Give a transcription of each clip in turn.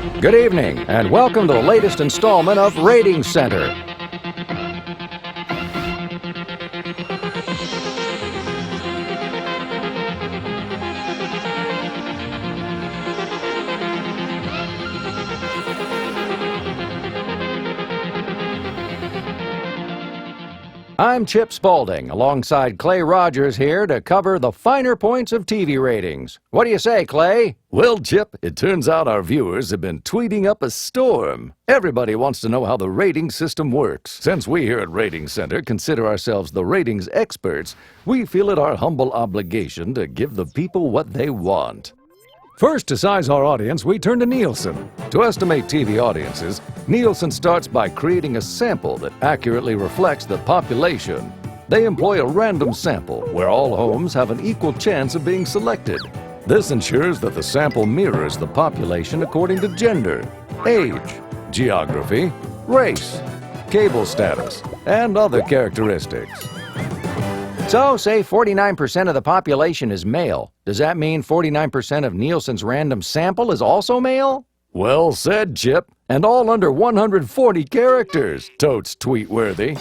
Good evening, and welcome to the latest installment of Rating Center. I'm Chip Spaulding, alongside Clay Rogers here to cover the finer points of TV ratings. What do you say, Clay? Well, Chip, it turns out our viewers have been tweeting up a storm. Everybody wants to know how the rating system works. Since we here at Rating Center consider ourselves the ratings experts, we feel it our humble obligation to give the people what they want. First, to size our audience, we turn to Nielsen. To estimate TV audiences, Nielsen starts by creating a sample that accurately reflects the population. They employ a random sample where all homes have an equal chance of being selected. This ensures that the sample mirrors the population according to gender, age, geography, race, cable status, and other characteristics. So, say 49% of the population is male. Does that mean 49% of Nielsen's random sample is also male? Well said, Chip. And all under 140 characters. Totes tweet-worthy.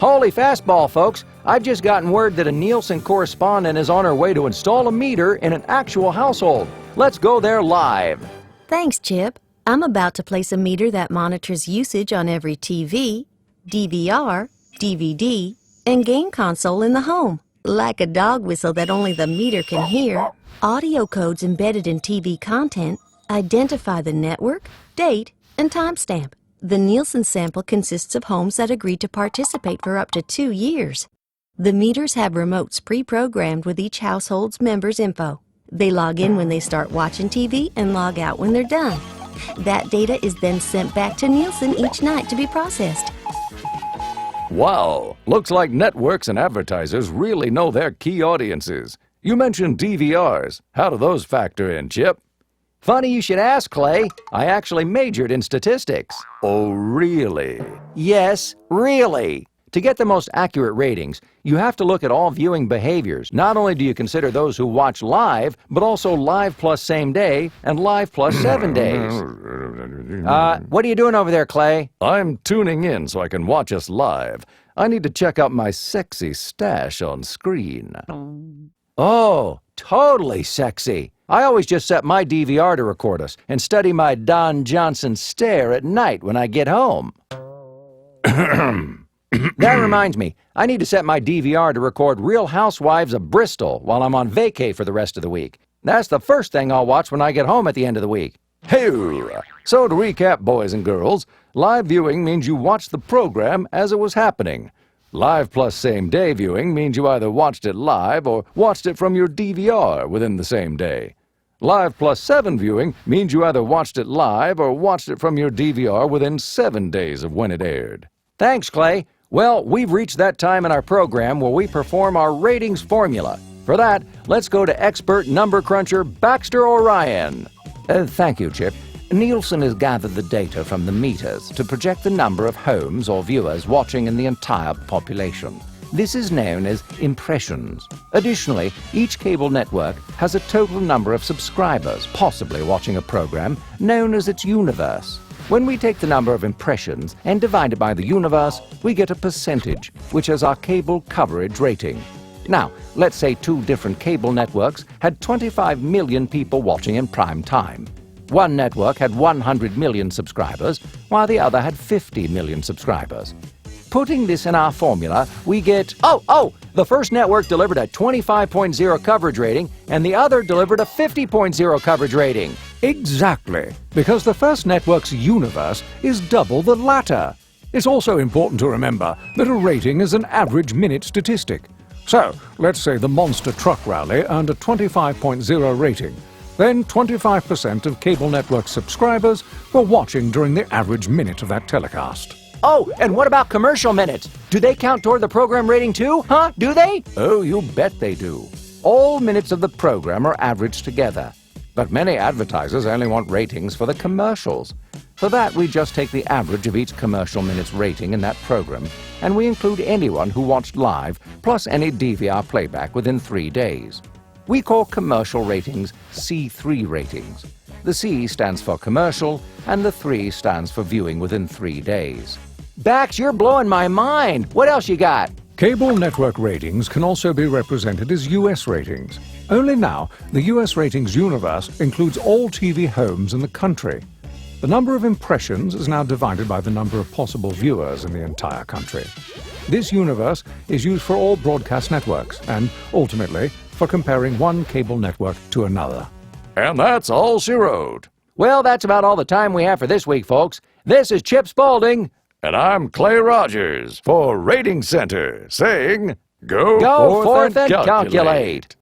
Holy fastball, folks. I've just gotten word that a Nielsen correspondent is on her way to install a meter in an actual household. Let's go there live. Thanks, Chip. I'm about to place a meter that monitors usage on every TV, DVR, DVD, and game console in the home. Like a dog whistle that only the meter can hear, audio codes embedded in TV content identify the network, date, and timestamp. The Nielsen sample consists of homes that agree to participate for up to 2 years. The meters have remotes pre-programmed with each household's members' info. They log in when they start watching TV and log out when they're done. That data is then sent back to Nielsen each night to be processed. Wow, looks like networks and advertisers really know their key audiences. You mentioned DVRs. How do those factor in, Chip? Funny you should ask, Clay. I actually majored in statistics. Oh, really? Yes, really. To get the most accurate ratings, you have to look at all viewing behaviors. Not only do you consider those who watch live, but also live plus same day and live plus 7 days. What are you doing over there, Clay? I'm tuning in so I can watch us live. I need to check out my sexy stash on screen. Oh, totally sexy. I always just set my DVR to record us and study my Don Johnson stare at night when I get home. That reminds me, I need to set my DVR to record Real Housewives of Bristol while I'm on vacay for the rest of the week. That's the first thing I'll watch when I get home at the end of the week. Hey! So to recap, boys and girls, live viewing means you watch the program as it was happening. Live plus same-day viewing means you either watched it live or watched it from your DVR within the same day. Live plus 7 viewing means you either watched it live or watched it from your DVR within 7 days of when it aired. Thanks, Clay. Well, we've reached that time in our program where we perform our ratings formula. For that, let's go to expert number cruncher Baxter Orion. Thank you, Chip. Nielsen has gathered the data from the meters to project the number of homes or viewers watching in the entire population. This is known as impressions. Additionally, each cable network has a total number of subscribers possibly watching a program known as its universe. When we take the number of impressions and divide it by the universe, we get a percentage, which is our cable coverage rating. Now, let's say 2 different cable networks had 25 million people watching in prime time. One network had 100 million subscribers, while the other had 50 million subscribers. Putting this in our formula, we get... The first network delivered a 25.0 coverage rating, and the other delivered a 50.0 coverage rating. Exactly, because the first network's universe is double the latter. It's also important to remember that a rating is an average minute statistic. So, let's say the Monster Truck Rally earned a 25.0 rating. Then 25% of cable network subscribers were watching during the average minute of that telecast. Oh, and what about commercial minutes? Do they count toward the program rating too? Huh? Do they? Oh, you bet they do. All minutes of the program are averaged together. But many advertisers only want ratings for the commercials. For that, we just take the average of each commercial minute's rating in that program, and we include anyone who watched live, plus any DVR playback within 3 days. We call commercial ratings C3 ratings. The C stands for commercial, and the 3 stands for viewing within 3 days. Bax, you're blowing my mind. What else you got? Cable network ratings can also be represented as U.S. ratings. Only now, the U.S. ratings universe includes all TV homes in the country. The number of impressions is now divided by the number of possible viewers in the entire country. This universe is used for all broadcast networks and, ultimately, for comparing one cable network to another. And that's all she wrote. Well, that's about all the time we have for this week, folks. This is Chip Spaulding. And I'm Clay Rogers for Rating Center, saying, Go forth and calculate.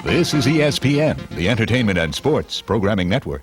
This is ESPN, the Entertainment and Sports Programming Network.